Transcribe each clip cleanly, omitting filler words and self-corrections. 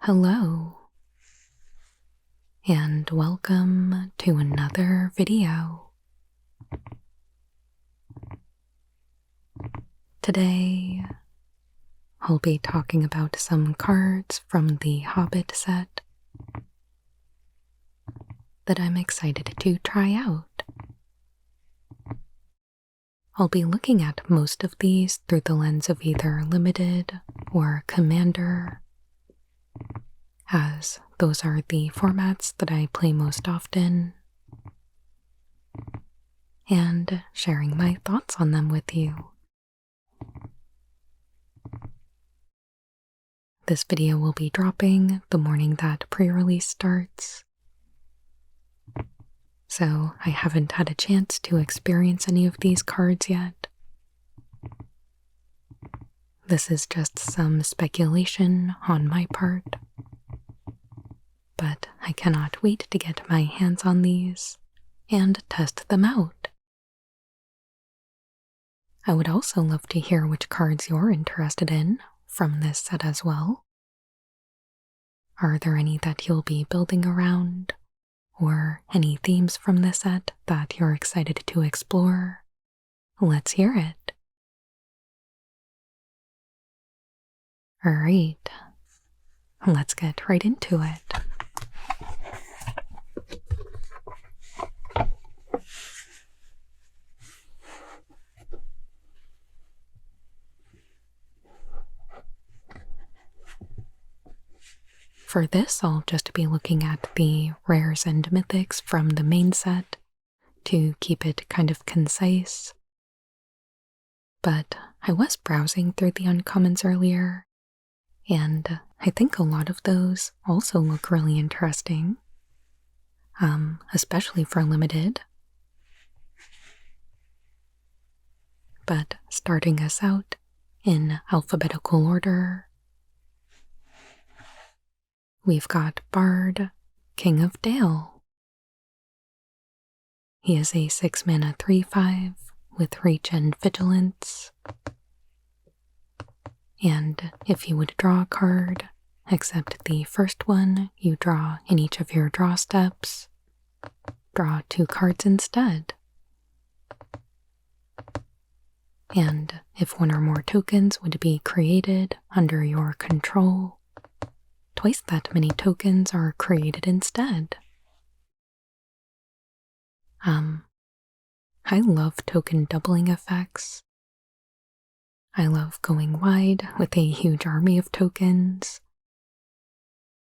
Hello, and welcome to another video. Today, I'll be talking about some cards from the Hobbit set that I'm excited to try out. I'll be looking at most of these through the lens of either Limited or Commander, as those are the formats that I play most often, and sharing my thoughts on them with you. This video will be dropping the morning that pre-release starts, so I haven't had a chance to experience any of these cards yet. This is just some speculation on my part, but I cannot wait to get my hands on these and test them out. I would also love to hear which cards you're interested in from this set as well. Are there any that you'll be building around, or any themes from this set that you're excited to explore? Let's hear it. Alright, let's get right into it. For this, I'll just be looking at the rares and mythics from the main set to keep it kind of concise. But I was browsing through the uncommons earlier, and I think a lot of those also look really interesting, especially for Limited. But starting us out in alphabetical order, we've got Bard, King of Dale. He is a 6-mana 3/5 with Reach and Vigilance. And if you would draw a card, except the first one you draw in each of your draw steps, draw 2 cards instead. And if 1 or more tokens would be created under your control, twice that many tokens are created instead. I love token doubling effects. I love going wide with a huge army of tokens,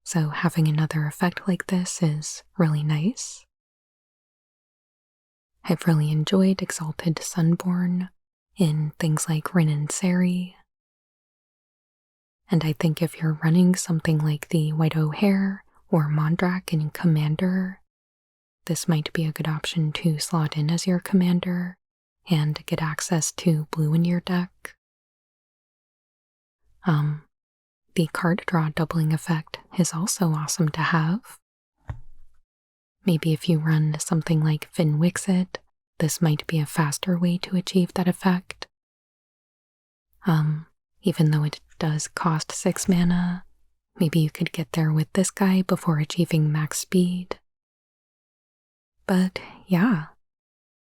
so having another effect like this is really nice. I've really enjoyed Exalted Sunborn in things like Rin and Seri, and I think if you're running something like the White O'Hare or Mondrak in Commander, this might be a good option to slot in as your commander and get access to blue in your deck. The card draw doubling effect is also awesome to have. Maybe if you run something like Finn Wixit, this might be a faster way to achieve that effect. Even though it does cost 6 mana, maybe you could get there with this guy before achieving max speed. But yeah,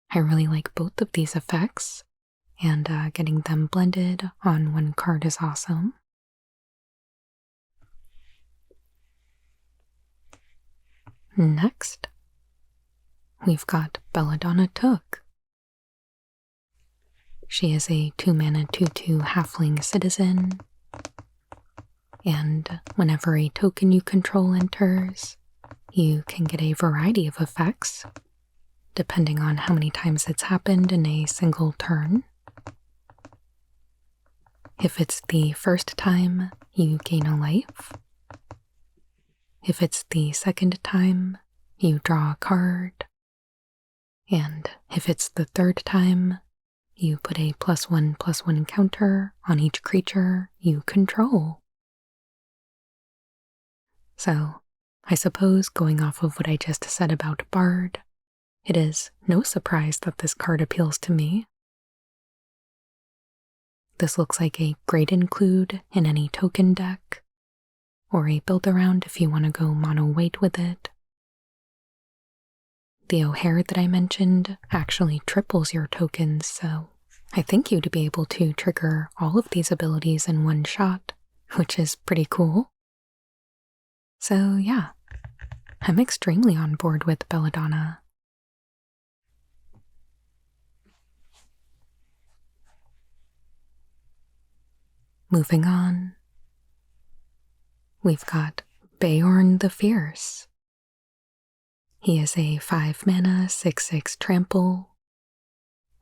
I really like both of these effects, and getting them blended on one card is awesome. Next, we've got Belladonna Took. She is a 2-mana 2/2 halfling citizen, and whenever a token you control enters, you can get a variety of effects, depending on how many times it's happened in a single turn. If it's the first time, you gain a life. If it's the second time, you draw a card. And if it's the third time, you put a +1/+1 counter on each creature you control. So, I suppose going off of what I just said about Bard, it is no surprise that this card appeals to me. this looks like a great include in any token deck, or a build-around if you want to go mono-white with it. The O'Hare that I mentioned actually triples your tokens, so I think you'd be able to trigger all of these abilities in one shot, which is pretty cool. So yeah, I'm extremely on board with Belladonna. Moving on, we've got Beorn the Fierce. He is a 5-mana 6/6 trample,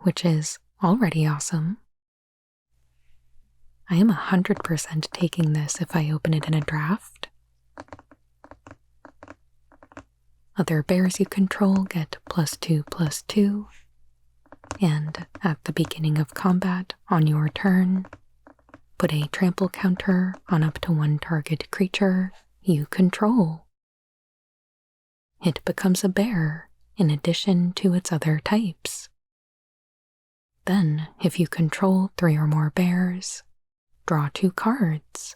which is already awesome. I am 100% taking this if I open it in a draft. Other bears you control get +2/+2, and at the beginning of combat on your turn, put a trample counter on up to one target creature you control. It becomes a bear in addition to its other types. Then, if you control 3 or more bears, draw 2 cards.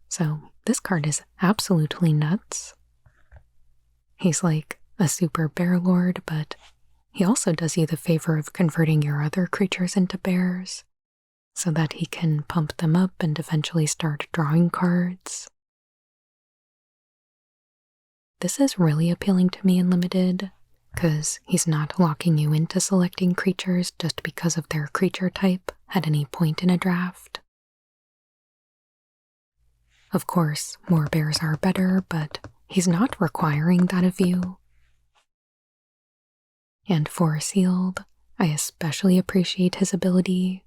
So this card is absolutely nuts. He's like a super bear lord, but he also does you the favor of converting your other creatures into bears, so that he can pump them up and eventually start drawing cards. This is really appealing to me in Limited, because he's not locking you into selecting creatures just because of their creature type at any point in a draft. Of course, more bears are better, but he's not requiring that of you. And for Sealed, I especially appreciate his ability,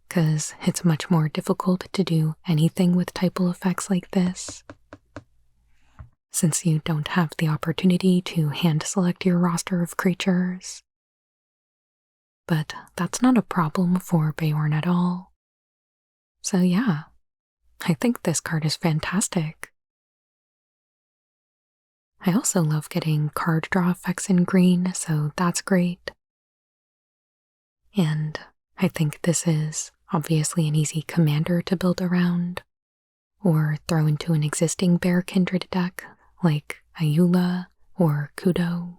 because it's much more difficult to do anything with typal effects like this, since you don't have the opportunity to hand select your roster of creatures. But that's not a problem for Beorn at all. So yeah, I think this card is fantastic. I also love getting card draw effects in green, so that's great. And I think this is obviously an easy commander to build around, or throw into an existing bear kindred deck like Ayula or Kudo.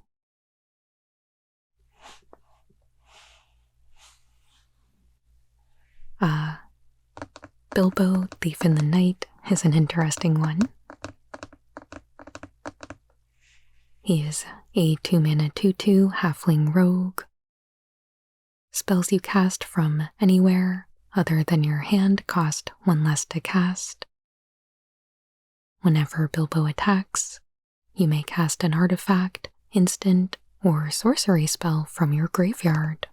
Bilbo, Thief in the Night, is an interesting one. He is a 2-mana 2/2 halfling rogue. Spells you cast from anywhere other than your hand cost 1 less to cast. Whenever Bilbo attacks, you may cast an artifact, instant, or sorcery spell from your graveyard.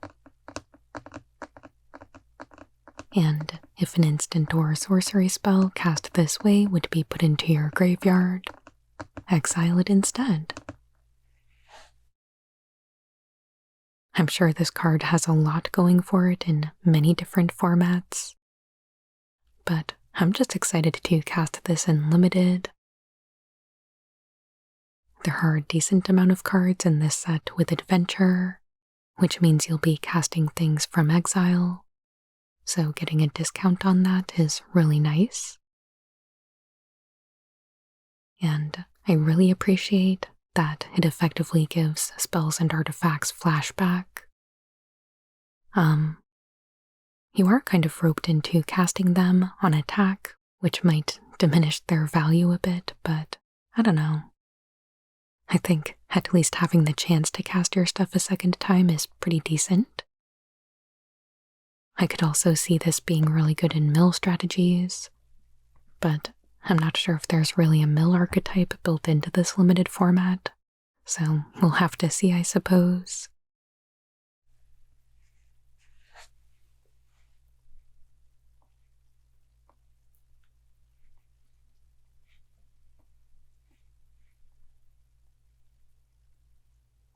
And if an instant or sorcery spell cast this way would be put into your graveyard, exile it instead. I'm sure this card has a lot going for it in many different formats, but I'm just excited to cast this in Limited. There are a decent amount of cards in this set with Adventure, which means you'll be casting things from exile, so getting a discount on that is really nice. And I really appreciate that it effectively gives spells and artifacts flashback. You are kind of roped into casting them on attack, which might diminish their value a bit, but I don't know. I think at least having the chance to cast your stuff a second time is pretty decent. I could also see this being really good in mill strategies, but I'm not sure if there's really a mill archetype built into this Limited format, so we'll have to see, I suppose.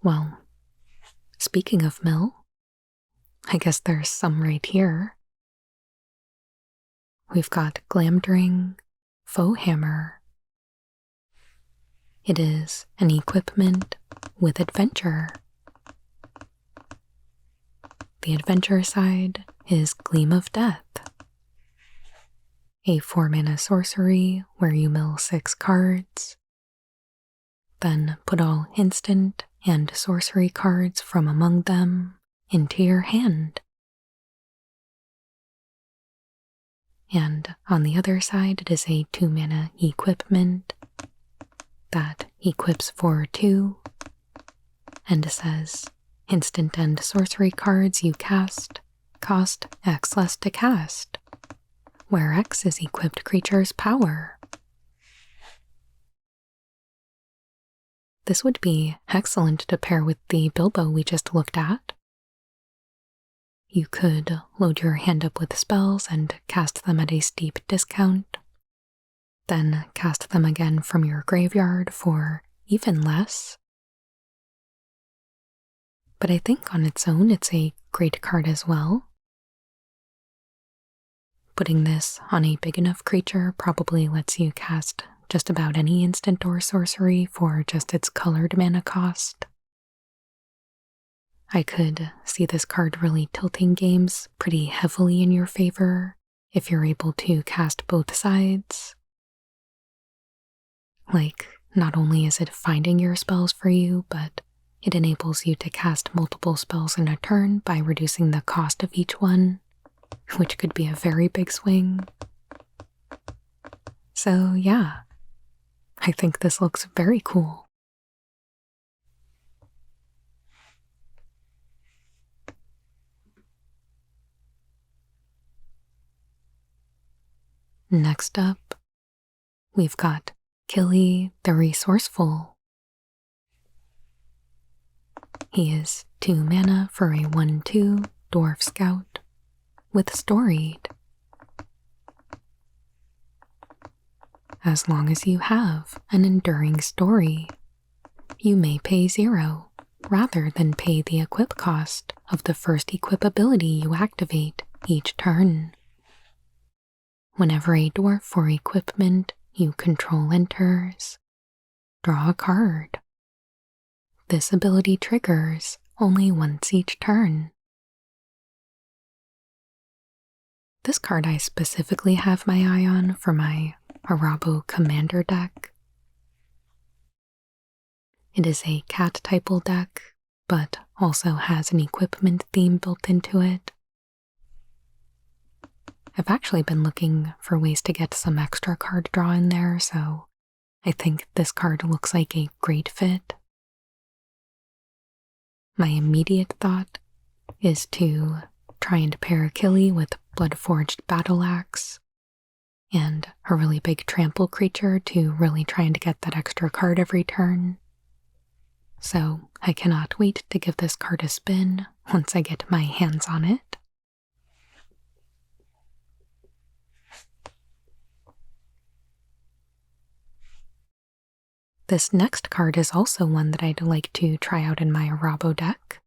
Well, speaking of mill, I guess there's some right here. We've got Glamdring, Foehammer. It is an equipment with Adventure. the adventure side is Gleam of Death, a 4-mana sorcery where you mill 6 cards, then put all instant and sorcery cards from among them into your hand. And on the other side, it is a 2-mana equipment that equips for 2 and says, instant and sorcery cards you cast cost X less to cast, where X is equipped creature's power. This would be excellent to pair with the Bilbo we just looked at. You could load your hand up with spells and cast them at a steep discount, then cast them again from your graveyard for even less. But I think on its own it's a great card as well. Putting this on a big enough creature probably lets you cast just about any instant or sorcery for just its colored mana cost. I could see this card really tilting games pretty heavily in your favor if you're able to cast both sides. Like, not only is it finding your spells for you, but it enables you to cast multiple spells in a turn by reducing the cost of each one, which could be a very big swing. So yeah, I think this looks very cool. Next up, we've got Killy the Resourceful. He is 2 mana for a 1/2 Dwarf Scout with Storied. As long as you have an enduring story, you may pay 0 rather than pay the equip cost of the first equip ability you activate each turn. Whenever a dwarf or equipment you control enters, draw a card. This ability triggers only once each turn. This card I specifically have my eye on for my Arabo Commander deck. It is a cat-typal deck, but also has an equipment theme built into it. I've actually been looking for ways to get some extra card draw in there, so I think this card looks like a great fit. My immediate thought is to try and pair Killy with Bloodforged Battle Axe and a really big trample creature to really try and get that extra card every turn. So I cannot wait to give this card a spin once I get my hands on it. This next card is also one that I'd like to try out in my Arabo deck.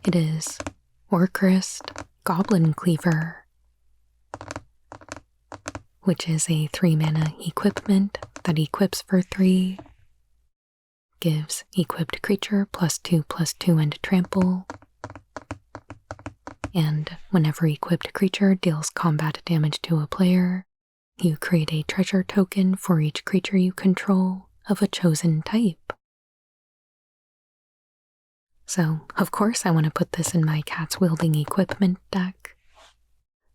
It is Orcrist Goblin Cleaver, which is a 3-mana equipment that equips for 3, gives equipped creature +2/+2 and trample, and whenever equipped creature deals combat damage to a player, you create a treasure token for each creature you control of a chosen type. So, of course, I want to put this in my Cats Wielding Equipment deck,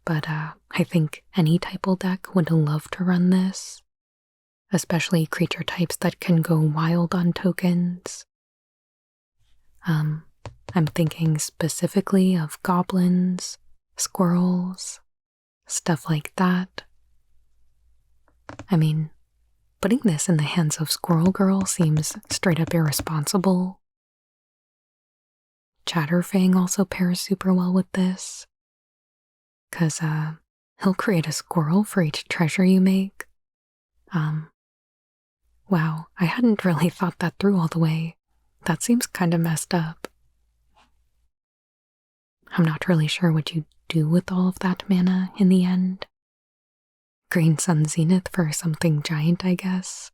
but I think any typal deck would love to run this, especially creature types that can go wild on tokens. I'm thinking specifically of goblins, squirrels, stuff like that. I mean, putting this in the hands of Squirrel Girl seems straight up irresponsible. Chatterfang also pairs super well with this, because he'll create a squirrel for each treasure you make. Wow, I hadn't really thought that through all the way. That seems kind of messed up. I'm not really sure what you do with all of that mana in the end. Green Sun Zenith for something giant, I guess.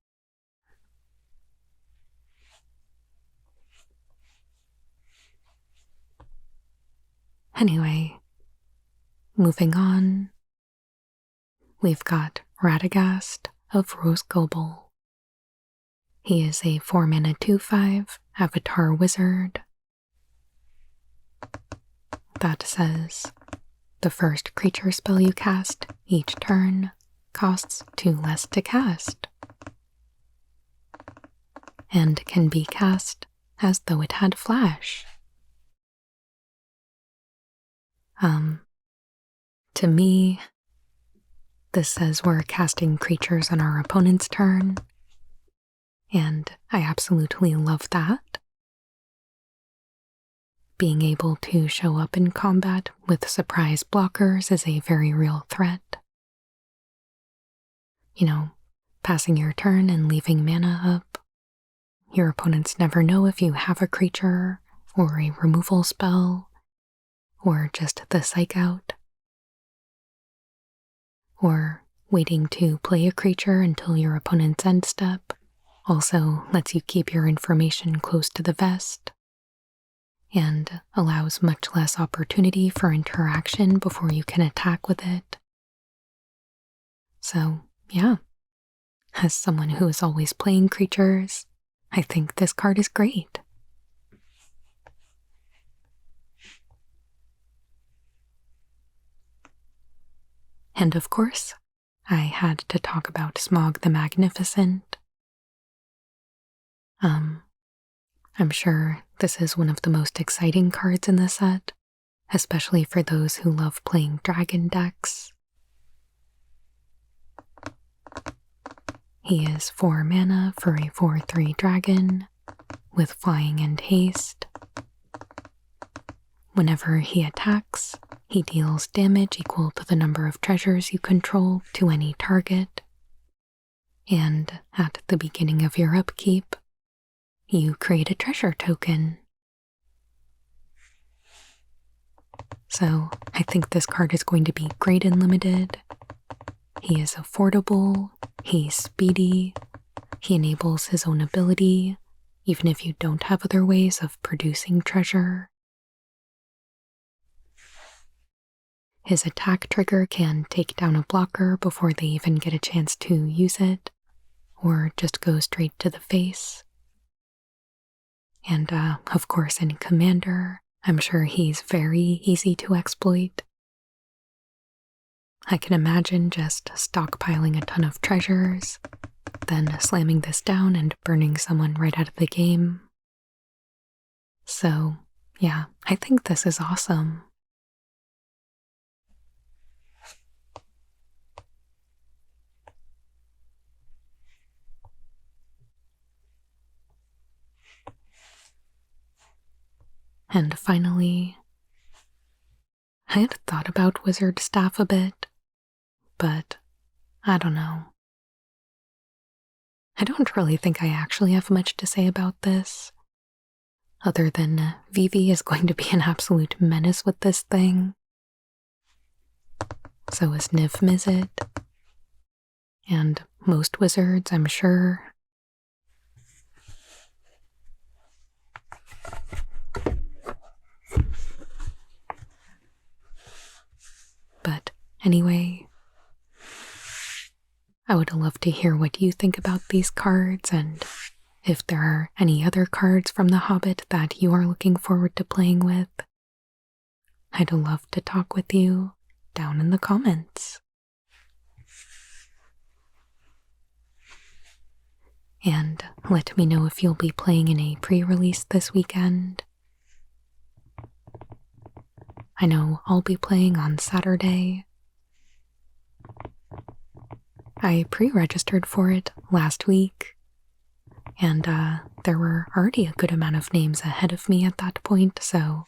Anyway, moving on, we've got Radagast of Rose Goble. He is a 4-mana 2/5 Avatar Wizard. That says, the first creature spell you cast each turn costs 2 less to cast, and can be cast as though it had flash. To me, this says we're casting creatures on our opponent's turn, and I absolutely love that. Being able to show up in combat with surprise blockers is a very real threat. You know, passing your turn and leaving mana up. Your opponents never know if you have a creature or a removal spell or just the psych out. Or waiting to play a creature until your opponent's end step also lets you keep your information close to the vest and allows much less opportunity for interaction before you can attack with it. So, yeah, as someone who is always playing creatures, I think this card is great. And of course, I had to talk about Smaug the Magnificent. I'm sure this is one of the most exciting cards in the set, especially for those who love playing dragon decks. He is 4 mana for a 4/3 dragon with flying and haste. Whenever he attacks, he deals damage equal to the number of treasures you control to any target. And at the beginning of your upkeep, you create a treasure token. So I think this card is going to be great in Limited. He is affordable, he's speedy, he enables his own ability, even if you don't have other ways of producing treasure. His attack trigger can take down a blocker before they even get a chance to use it, or just go straight to the face. And of course in Commander, I'm sure he's very easy to exploit. I can imagine just stockpiling a ton of treasures, then slamming this down and burning someone right out of the game. So, yeah, I think this is awesome. And finally, I had thought about Wizard Staff a bit, but I don't know. I don't really think I actually have much to say about this, other than Vivi is going to be an absolute menace with this thing. So is Niv Mizzet, and most wizards, I'm sure. But anyway, I would love to hear what you think about these cards and if there are any other cards from The Hobbit that you are looking forward to playing with. I'd love to talk with you down in the comments. And let me know if you'll be playing in a pre-release this weekend. I know I'll be playing on Saturday. I pre-registered for it last week, and there were already a good amount of names ahead of me at that point, so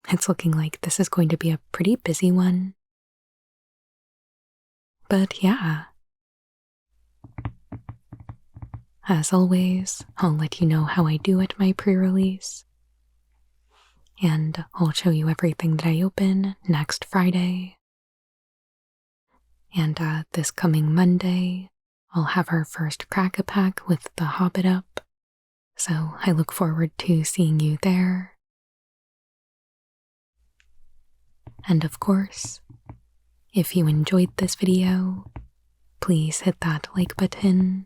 it's looking like this is going to be a pretty busy one. But yeah, as always, I'll let you know how I do at my pre-release. And I'll show you everything that I open next Friday. And this coming Monday, I'll have our first crack-a-pack with The Hobbit up, so I look forward to seeing you there. And of course, if you enjoyed this video, please hit that like button.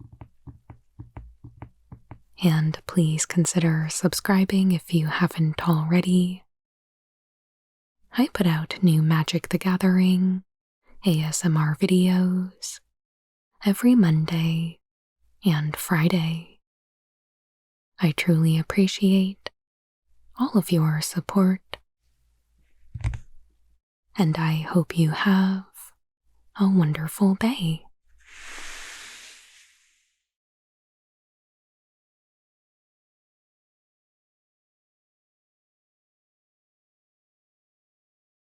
And please consider subscribing if you haven't already. I put out new Magic the Gathering ASMR videos every Monday and Friday. I truly appreciate all of your support, and I hope you have a wonderful day.